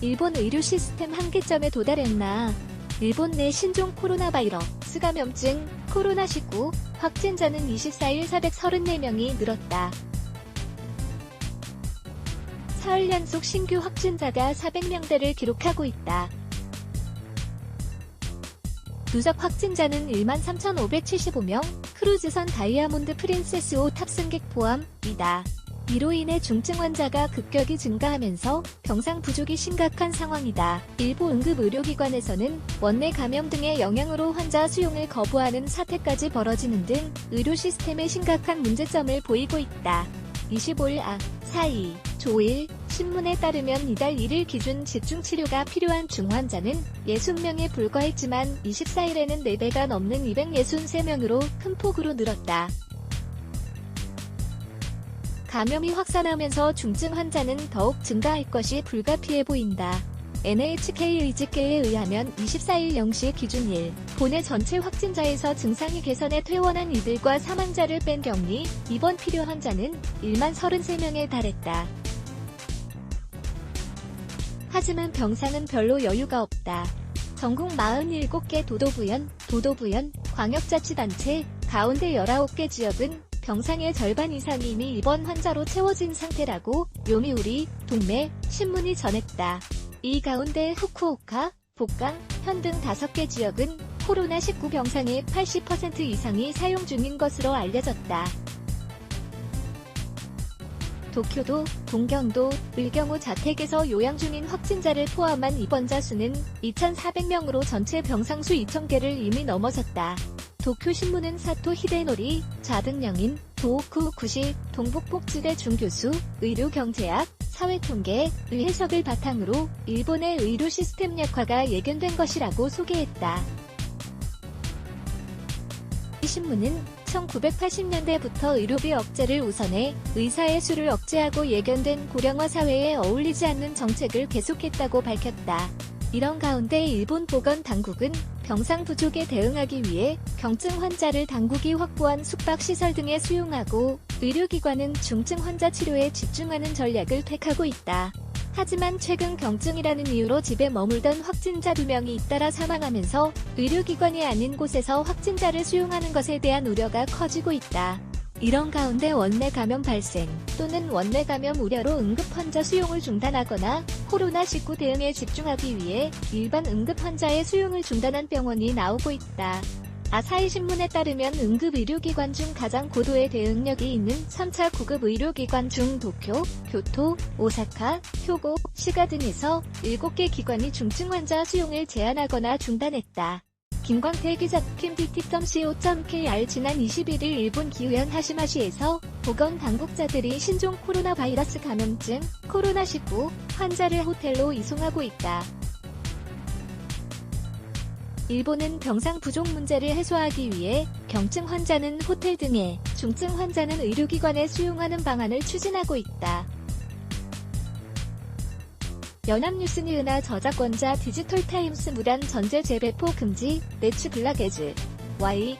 일본 의료 시스템 한계점에 도달했나. 일본 내 신종 코로나 바이러스 감염증 코로나19 확진자는 24일 434명이 늘었다. 사흘 연속 신규 확진자가 400명대를 기록하고 있다. 누적 확진자는 13,575명, 크루즈선 다이아몬드 프린세스 5 탑승객 포함이다. 이로 인해 중증 환자가 급격히 증가하면서 병상 부족이 심각한 상황이다. 일부 응급의료기관에서는 원내 감염 등의 영향으로 환자 수용을 거부하는 사태까지 벌어지는 등 의료 시스템에 심각한 문제점을 보이고 있다. 25일 아사히 조일 신문에 따르면 이달 1일 기준 집중치료가 필요한 중환자는 60명에 불과했지만 24일에는 4배가 넘는 263명으로 큰 폭으로 늘었다. 감염이 확산하면서 중증 환자는 더욱 증가할 것이 불가피해 보인다. NHK 의집계에 의하면 24일 0시 기준 일본의 전체 확진자에서 증상이 개선해 퇴원한 이들과 사망자를 뺀 격리 입원 필요 환자는 1만 33명에 달했다. 하지만 병상은 별로 여유가 없다. 전국 47개 도도부현, 광역자치단체 가운데 19개 지역은 병상의 절반 이상이 이미 입원 환자로 채워진 상태라고 요미우리 동매 신문이 전했다. 이 가운데 후쿠오카, 복강, 현 등 5개 지역은 코로나19 병상의 80% 이상이 사용 중인 것으로 알려졌다. 도쿄도, 동경도의 경우 자택에서 요양 중인 확진자를 포함한 입원자 수는 2,400명으로 전체 병상수 2,000개를 이미 넘어섰다. 도쿄신문은 사토 히데노리, 자등령인, 도호쿠구시, 동북복지대准교수, 의료경제학, 사회통계의 해석을 바탕으로 일본의 의료 시스템 약화가 예견된 것이라고 소개했다. 이 신문은 1980년대부터 의료비 억제를 우선해 의사의 수를 억제하고 예견된 고령화 사회에 어울리지 않는 정책을 계속했다고 밝혔다. 이런 가운데 일본 보건당국은 병상 부족에 대응하기 위해 경증 환자를 당국이 확보한 숙박시설 등에 수용하고 의료기관은 중증 환자 치료에 집중하는 전략을 택하고 있다. 하지만 최근 경증이라는 이유로 집에 머물던 확진자 2명이 잇따라 사망하면서 의료기관이 아닌 곳에서 확진자를 수용하는 것에 대한 우려가 커지고 있다. 이런 가운데 원내 감염 발생 또는 원내 감염 우려로 응급 환자 수용을 중단하거나 코로나19 대응에 집중하기 위해 일반 응급 환자의 수용을 중단한 병원이 나오고 있다. 아사히 신문에 따르면 응급의료기관 중 가장 고도의 대응력이 있는 3차 구급 의료기관 중 도쿄, 교토, 오사카, 효고, 시가 등에서 7개 기관이 중증 환자 수용을 제한하거나 중단했다. 김광태 기자 kimdt.co.kr 지난 21일 일본 기후현 하시마시에서 보건당국자들이 신종 코로나 바이러스 감염증 코로나19 환자를 호텔로 이송하고 있다. 일본은 병상 부족 문제를 해소하기 위해 경증 환자는 호텔 등에, 중증 환자는 의료기관에 수용하는 방안을 추진하고 있다. 연합뉴스니은하 저작권자 디지털타임스 무단 전제 재배포 금지, 레츠 블락에즈 Y